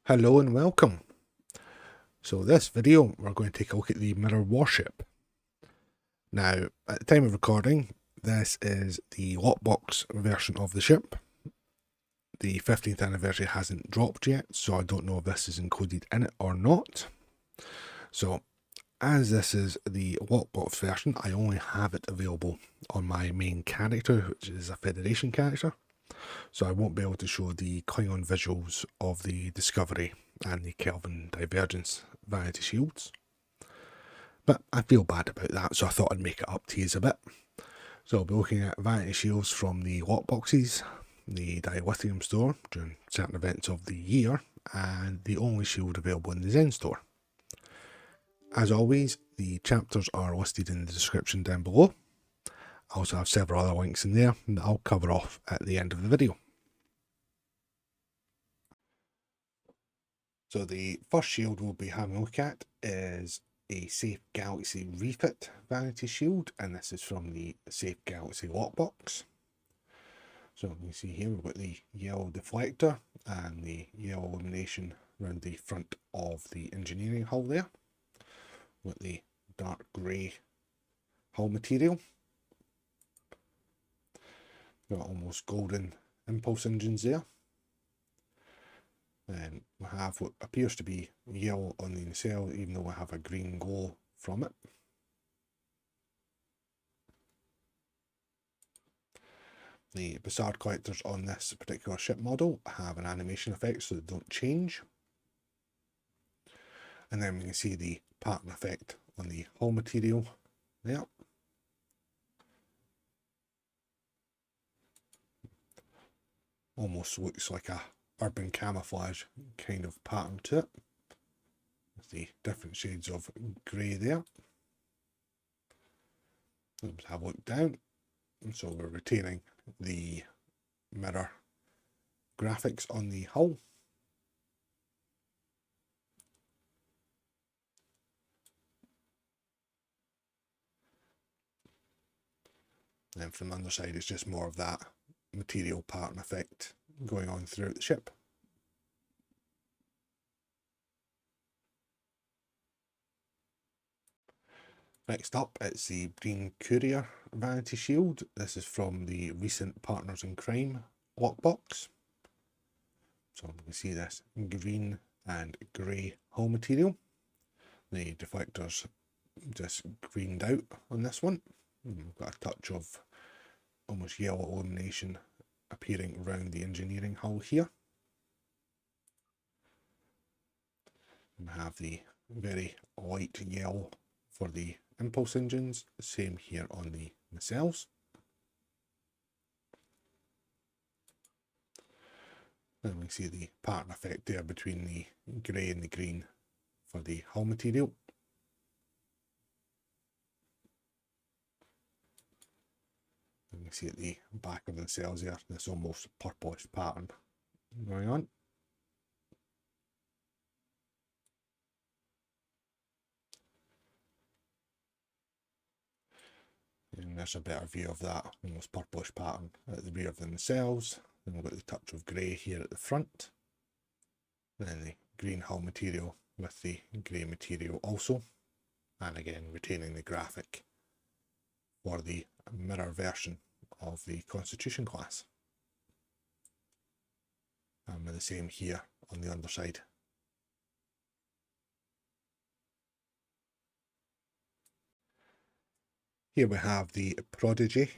Hello and welcome. So this video we're going to take a look at the Mirror Warship. Now at the time of recording this is the lockbox version of the ship. The 15th anniversary hasn't dropped yet, so I don't know if this is included in it or not. So as this is the lockbox version, I only have it available on my main character, which is a Federation character. So I won't be able to show the Klingon visuals of the Discovery and the Kelvin Divergence Vanity shields. But I feel bad about that, so I thought I'd make it up to you a bit. So I'll be looking at Vanity shields from the lockboxes, the Dilithium store during certain events of the year, and the only shield available in the Zen store. As always, the chapters are listed in the description down below. I also have several other links in there that I'll cover off at the end of the video. So the first shield we'll be having a look at is a Safe Galaxy Refit Vanity Shield, and this is from the Safe Galaxy lockbox. So you can see here we've got the yellow deflector and the yellow illumination around the front of the engineering hull there, with the dark grey hull material. Got almost golden impulse engines there. And we have what appears to be yellow on the nacelle, even though we have a green glow from it. The Bassard collectors on this particular ship model have an animation effect so they don't change. And then we can see the pattern effect on the hull material there. Almost looks like a urban camouflage kind of pattern to it, with the different shades of grey there. Let's have a look down. And so we're retaining the mirror graphics on the hull. And from the underside it's just more of that material pattern effect going on throughout the ship. Next up, it's the Breen Courier Vanity Shield. This is from the recent Partners in Crime lockbox. So you can see this green and grey hull material. The deflector's just greened out on this one. We've got a touch of almost yellow illumination appearing around the engineering hull here. We have the very light yellow for the impulse engines, same here on the nacelles. Then we see the pattern effect there between the grey and the green for the hull material. And we see at the back of the nacelles there, this almost purplish pattern going on. And there's a better view of that almost purplish pattern at the rear of the nacelles. Then we've got the touch of grey here at the front. Then the green hull material with the grey material also. And again retaining the graphic for the mirror version of the Constitution class. And with the same here on the underside. Here we have the Prodigy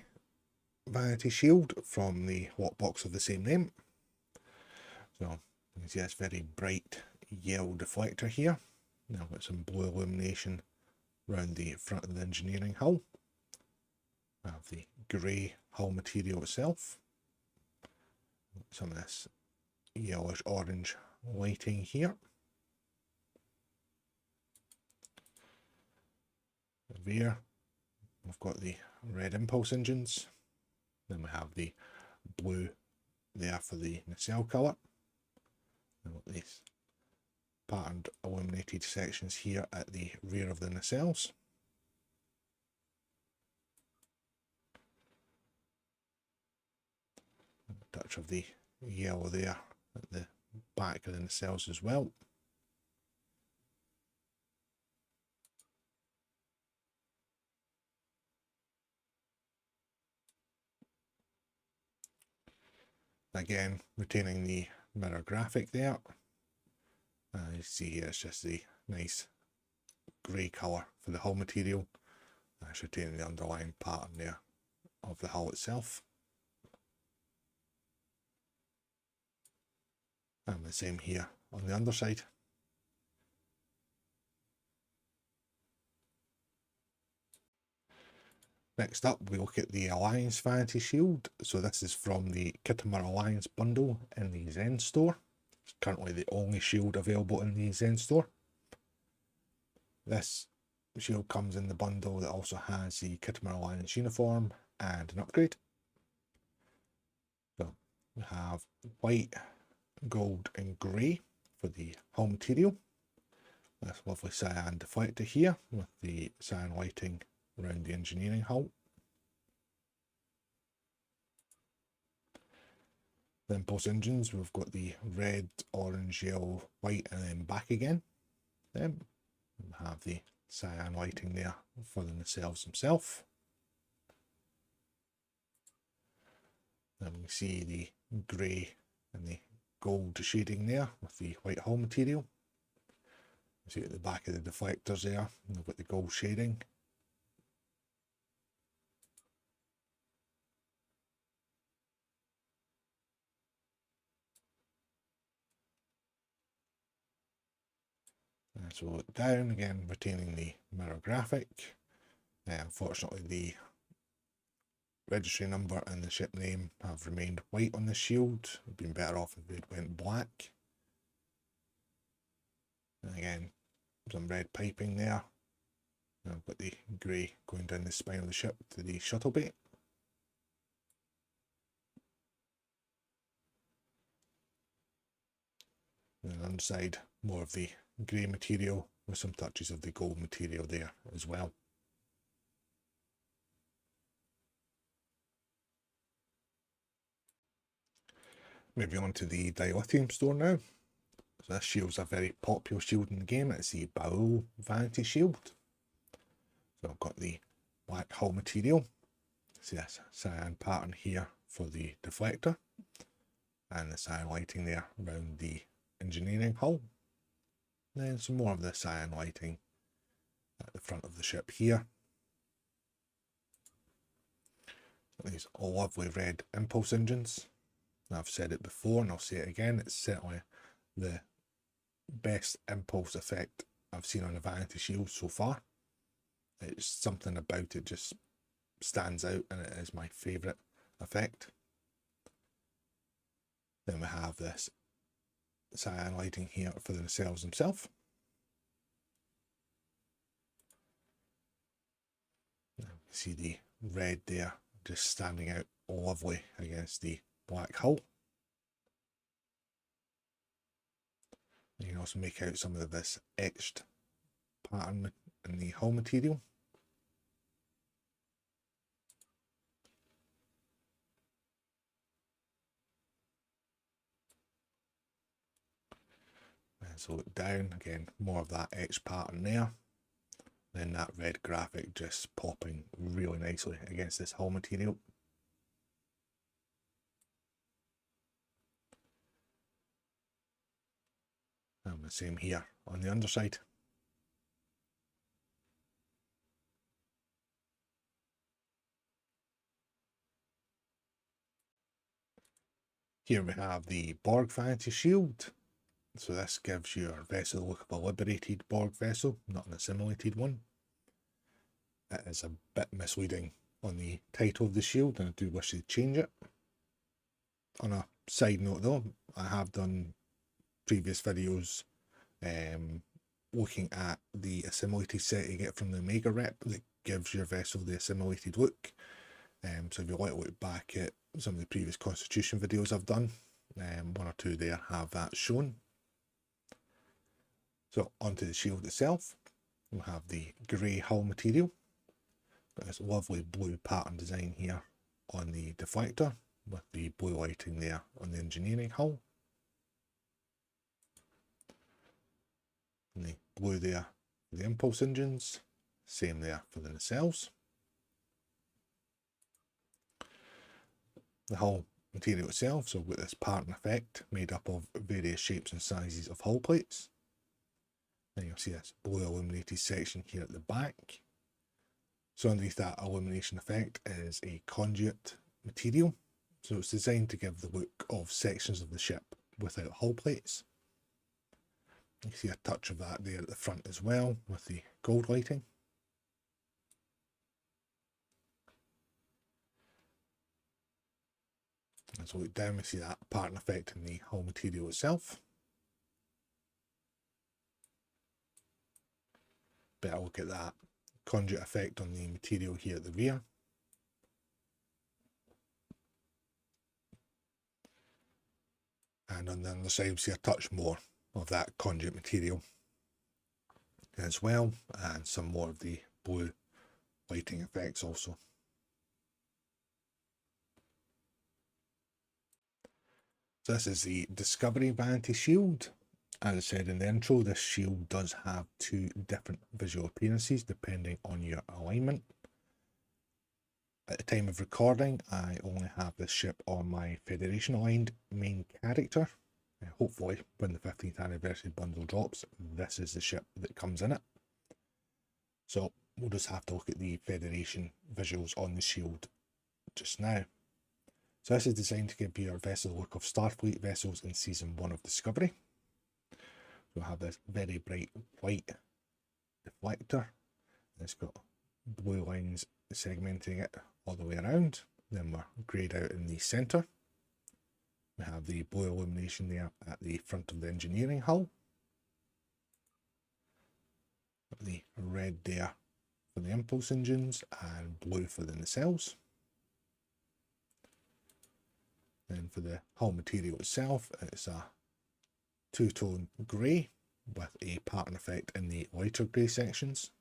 Vanity Shield from the lockbox of the same name. So you can see this very bright yellow deflector here. Now we've got some blue illumination around the front of the engineering hull. We have the grey hull material itself. Some of this yellowish orange lighting here. The rear, we've got the red impulse engines. Then we have the blue there for the nacelle colour. And these patterned illuminated sections here at the rear of the nacelles. A touch of the yellow there at the back of the nacelles as well. Again, retaining the mirror graphic there. You see here it's just the nice grey colour for the hull material. That's retaining the underlying pattern there of the hull itself. And the same here on the underside. Next up, we look at the Alliance Vanity Shield. So this is from the Khitomer Alliance bundle in the Zen store. It's currently the only shield available in the Zen store. This shield comes in the bundle that also has the Khitomer Alliance uniform and an upgrade. So we have white, gold and grey for the hull material. This lovely cyan deflector here with the cyan lighting around the engineering hull. The impulse engines, we've got the red, orange, yellow, white and then back again. Then we have the cyan lighting there for the nacelles themselves. Then we see the grey and the gold shading there with the white hull material. You see at the back of the deflectors there, we've got the gold shading. And so look down again, retaining the mirror graphic. Unfortunately, the registry number and the ship name have remained white on the shield. It would have been better off if they'd went black. And again, some red piping there. And I've got the grey going down the spine of the ship to the shuttle bay. And then on the side, more of the grey material with some touches of the gold material there as well. Moving on to the Dilithium store now. So this shield's a very popular shield in the game. It's the Baul Vanity Shield. So I've got the black hull material. See this cyan pattern here for the deflector. And the cyan lighting there around the engineering hull. Then some more of the cyan lighting at the front of the ship here. These lovely red impulse engines. I've said it before and I'll say it again, it's certainly the best impulse effect I've seen on a Vanity Shield so far. It's something about it just stands out and it is my favourite effect. Then we have this cyan lighting here for the nacelles themselves. You see the red there just standing out lovely against the black hull. You can also make out some of this etched pattern in the hull material. And so look down, again, more of that etched pattern there. Then that red graphic just popping really nicely against this hull material. And the same here on the underside. Here we have the Borg Vanity Shield. So this gives your vessel the look of a liberated Borg vessel, not an assimilated one. It is a bit misleading on the title of the shield and I do wish to change it. On a side note though, I have done previous videos looking at the assimilated set you get from the Mega Rep that gives your vessel the assimilated look. So if you like to look back at some of the previous Constitution videos I've done, one or two there have that shown. So onto the shield itself, we'll have the grey hull material. Got this lovely blue pattern design here on the deflector with the blue lighting there on the engineering hull. And the blue there for the impulse engines, same there for the nacelles. The hull material itself, so we've got this pattern effect made up of various shapes and sizes of hull plates. Then you'll see this blue illuminated section here at the back. So underneath that illumination effect is a conduit material. So it's designed to give the look of sections of the ship without hull plates. You see a touch of that there at the front as well with the gold lighting. As we look down, we see that pattern effect in the hull material itself. Better look at that conduit effect on the material here at the rear. And on the other side, we see a touch more of that conduit material as well, and some more of the blue lighting effects also. So this is the Discovery Vanity shield. As I said in the intro, this shield does have two different visual appearances depending on your alignment. At the time of recording, I only have this ship on my Federation aligned main character. Hopefully, when the 15th anniversary bundle drops, this is the ship that comes in it. So we'll just have to look at the Federation visuals on the shield just now. So this is designed to give your vessel the look of Starfleet vessels in Season 1 of Discovery. We'll have this very bright white deflector. It's got blue lines segmenting it all the way around. Then we're greyed out in the centre. We have the blue illumination there at the front of the engineering hull. The red there for the impulse engines and blue for the nacelles. Then for the hull material itself, it's a two-tone grey with a pattern effect in the lighter grey sections.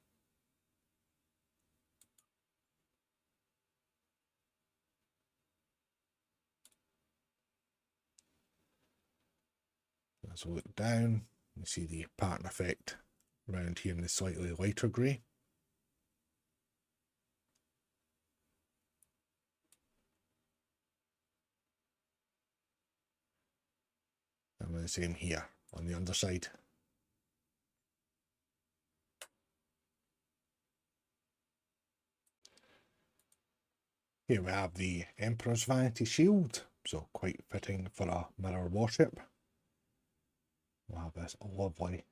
As we look down, you see the pattern effect around here in the slightly lighter grey. And the same here on the underside. Here we have the Emperor's Vanity shield, so quite fitting for a mirror warship. We'll have this lovely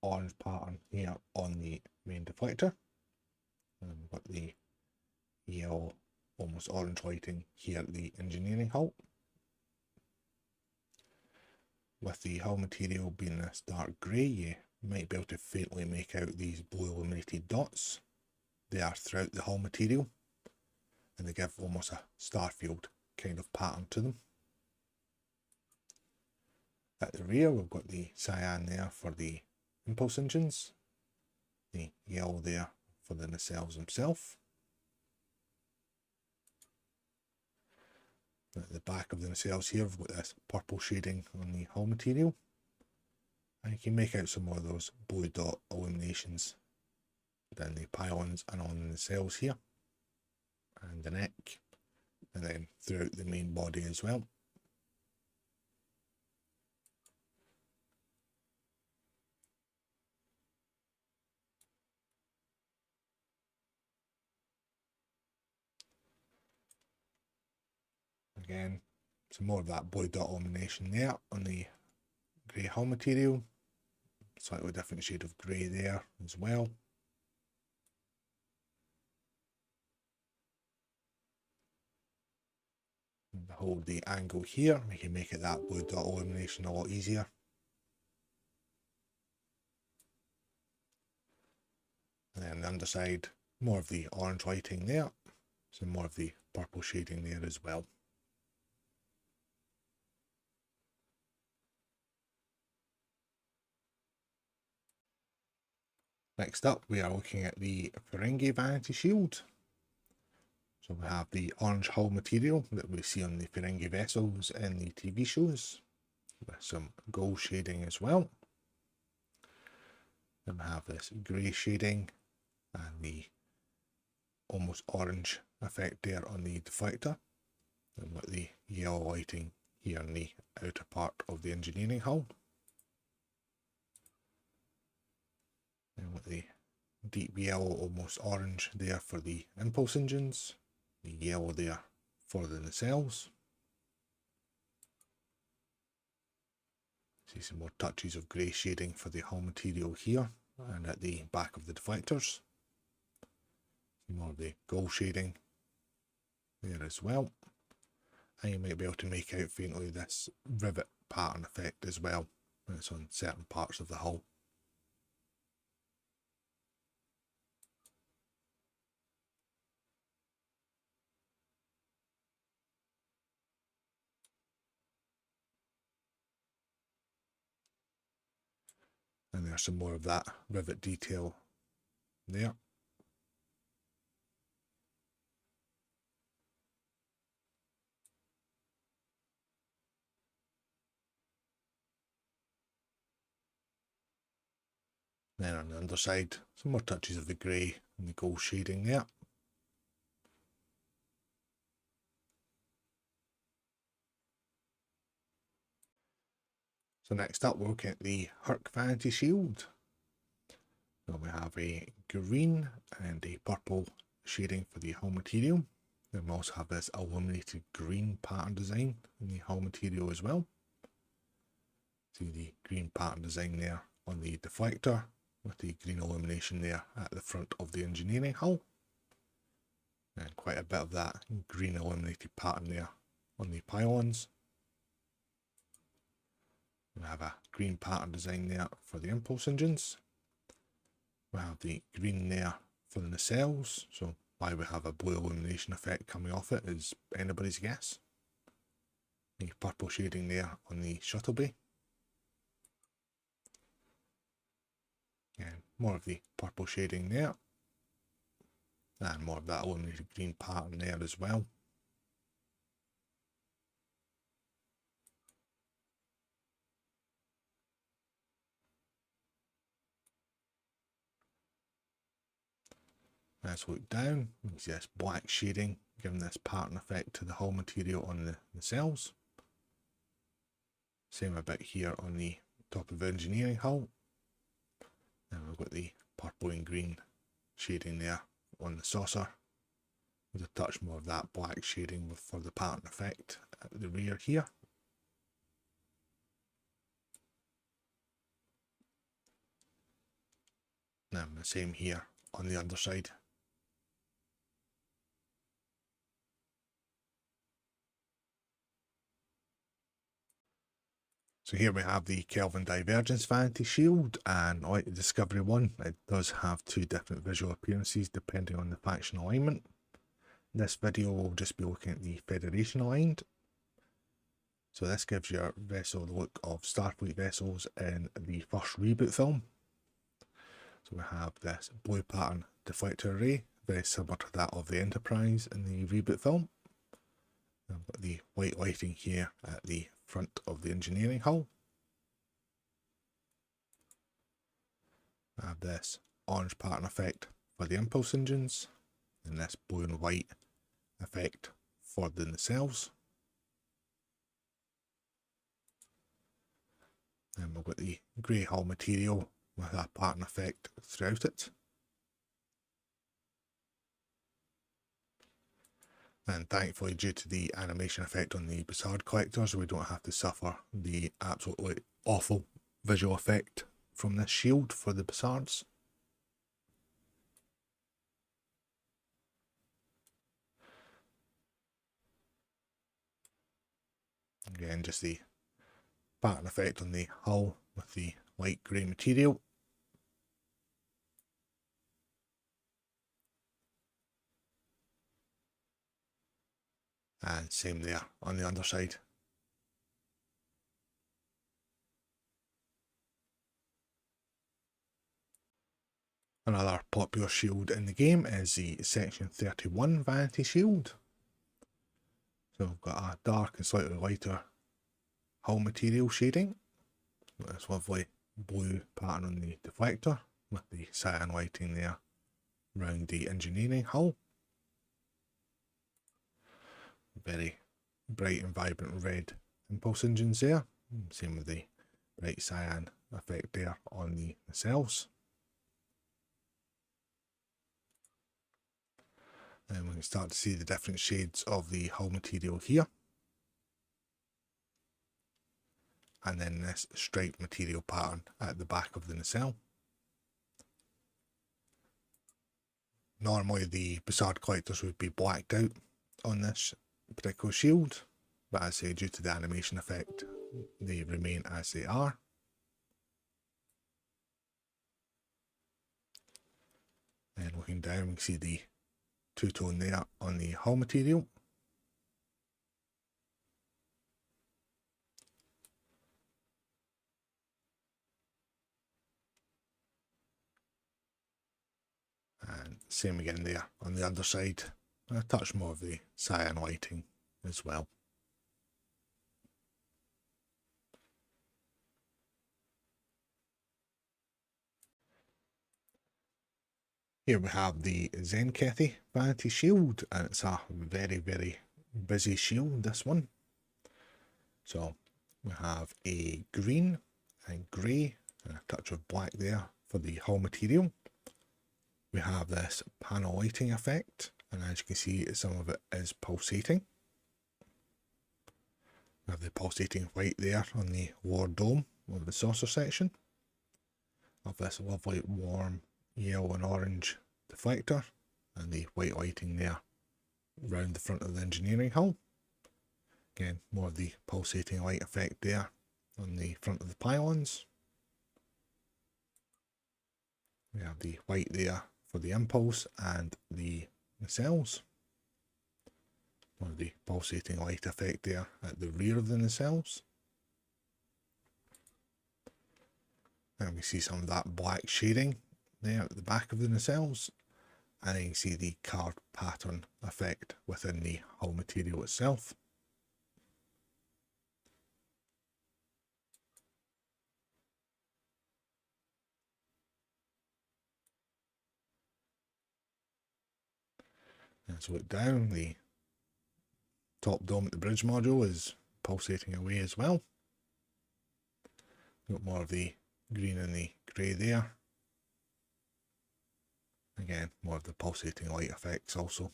orange pattern here on the main deflector. And we've got the yellow, almost orange lighting here at the engineering hull. With the hull material being this dark grey, you might be able to faintly make out these blue illuminated dots. They are throughout the hull material, and they give almost a starfield kind of pattern to them. At the rear, we've got the cyan there for the impulse engines, the yellow there for the nacelles themselves. At the back of the nacelles here, we've got this purple shading on the hull material. And you can make out some more of those blue dot illuminations down the pylons and on the nacelles here, and the neck, and then throughout the main body as well. Again, some more of that blue dot illumination there on the grey hull material. Slightly different shade of grey there as well. And hold the angle here, we can make it that blue dot illumination a lot easier. And then on the underside, more of the orange lighting there, some more of the purple shading there as well. Next up, we are looking at the Ferengi Vanity shield. So we have the orange hull material that we see on the Ferengi vessels in the TV shows, with some gold shading as well. Then we have this grey shading and the almost orange effect there on the deflector. And with the yellow lighting here in the outer part of the engineering hull. And with the deep yellow, almost orange there for the impulse engines. The yellow there for the nacelles. See some more touches of grey shading for the hull material here and at the back of the deflectors. See more of the gold shading there as well. And you might be able to make out faintly this rivet pattern effect as well when it's on certain parts of the hull. And there's some more of that rivet detail there. Then on the underside, some more touches of the grey and the gold shading there. So next up we're looking at the Hur'q Vanity shield. So we have a green and a purple shading for the hull material. Then we also have this illuminated green pattern design in the hull material as well. See the green pattern design there on the deflector with the green illumination there at the front of the engineering hull. And quite a bit of that green illuminated pattern there on the pylons. We have a green pattern design there for the impulse engines. We have the green there for the nacelles, so why we have a blue illumination effect coming off it is anybody's guess. The purple shading there on the shuttle bay. And more of the purple shading there. And more of that illuminated green pattern there as well. Let's look down, you can see this black shading giving this pattern effect to the hull material on the nacelles. Same a bit here on the top of the engineering hull. And we've got the purple and green shading there on the saucer. With a touch more of that black shading for the pattern effect at the rear here. And the same here on the underside. So here we have the Kelvin Divergence Vanity Shield, and like the Discovery one, it does have two different visual appearances depending on the faction alignment. In this video we'll just be looking at the Federation aligned. So this gives your vessel the look of Starfleet vessels in the first reboot film. So we have this blue pattern deflector array, very similar to that of the Enterprise in the reboot film. I've got the white lighting here at the front of the engineering hull. I have this orange pattern effect for the impulse engines, and this blue and white effect for the nacelles. And we've got the grey hull material with that pattern effect throughout it. And thankfully, due to the animation effect on the Bussard collectors, we don't have to suffer the absolutely awful visual effect from this shield for the Bussards. Again, just the pattern effect on the hull with the light grey material. And same there on the underside. Another popular shield in the game is the Section 31 Vanity Shield. So we've got a dark and slightly lighter hull material shading. This lovely blue pattern on the deflector with the cyan lighting there around the engineering hull. Very bright and vibrant red impulse engines there. Same with the bright cyan effect there on the nacelles. And we can start to see the different shades of the hull material here. And then this striped material pattern at the back of the nacelle. Normally the Bussard collectors would be blacked out on this particular shield, but as I say, due to the animation effect, they remain as they are. And looking down, we can see the two-tone there on the hull material. And same again there on the underside. A touch more of the cyan lighting as well. Here we have the Tzenkethi Vanity shield, and it's a very, very busy shield, this one. So we have a green and grey and a touch of black there for the hull material. We have this panel lighting effect, and as you can see, some of it is pulsating. We have the pulsating white there on the lower dome of the saucer section. Of this lovely warm yellow and orange deflector, and the white lighting there round the front of the engineering hull. Again, more of the pulsating light effect there on the front of the pylons. We have the white there for the impulse and the nacelles. More of the pulsating light effect there at the rear of the nacelles. And we see some of that black shading there at the back of the nacelles, and then you can see the card pattern effect within the hull material itself. Let's look down. The top dome at the bridge module is pulsating away as well. Got more of the green and the grey there. Again, more of the pulsating light effects also.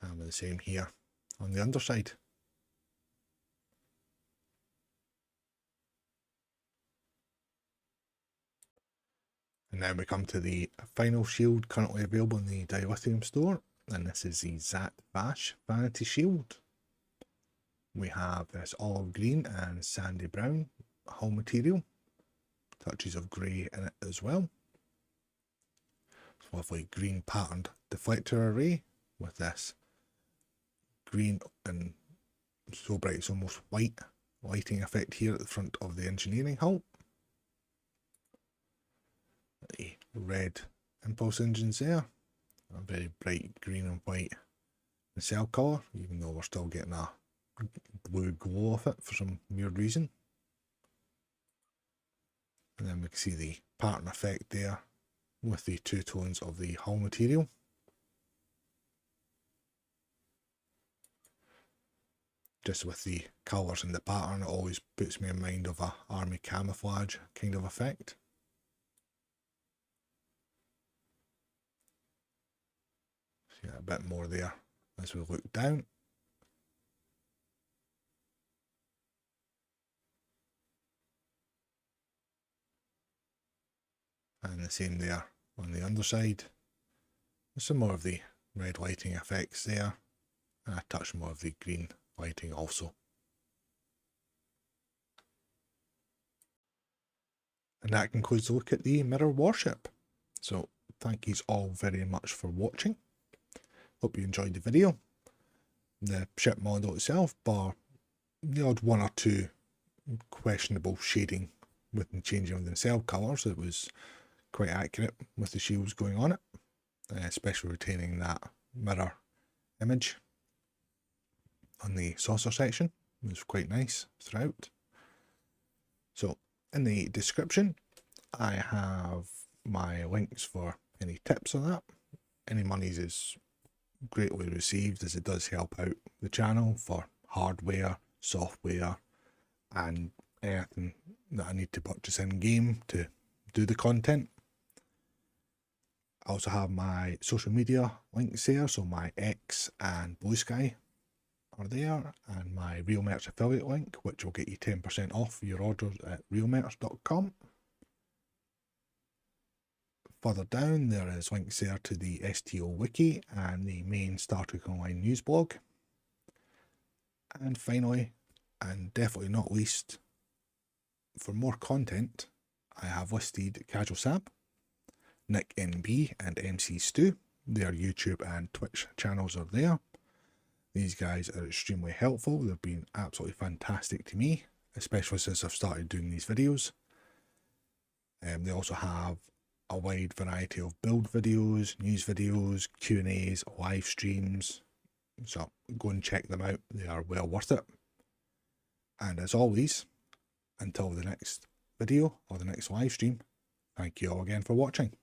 And the same here on the underside. And now we come to the final shield currently available in the Dilithium store, and this is the Zhat Vash Vanity Shield. We have this olive green and sandy brown hull material, touches of grey in it as well. It's lovely green patterned deflector array with this green and so bright it's almost white lighting effect here at the front of the engineering hull. The red impulse engines there, a very bright green and white nacelle colour, even though we're still getting a blue glow of it for some weird reason. And then we can see the pattern effect there with the two tones of the hull material. Just with the colours and the pattern, it always puts me in mind of a army camouflage kind of effect. See a bit more there as we look down. And the same there on the underside. There's some more of the red lighting effects there, and a touch more of the green lighting also. And that concludes the look at the Mirror Warship. So thank you all very much for watching. Hope you enjoyed the video. The ship model itself, bar the odd one or two questionable shading with the changing of the nacelle colours, it was quite accurate with the shields going on it, especially retaining that mirror image on the saucer section. It was quite nice throughout. So in the description, I have my links for any tips on that. Any monies is greatly received, as it does help out the channel for hardware, software, and anything that I need to purchase in game to do the content. I also have my social media links there, so my X and Blue Sky are there, and my Real Merch affiliate link, which will get you 10% off your orders at realmerch.com. Further down, there is links there to the STO wiki and the main Star Trek Online news blog. And finally, and definitely not least, for more content, I have listed Casual Sap, Nick NB, and MC Stu. Their YouTube and Twitch channels are there. These guys are extremely helpful. They've been absolutely fantastic to me, especially since I've started doing these videos. They also have a wide variety of build videos, news videos, Q&As, live streams. So go and check them out. They are well worth it. And as always, until the next video or the next live stream, thank you all again for watching.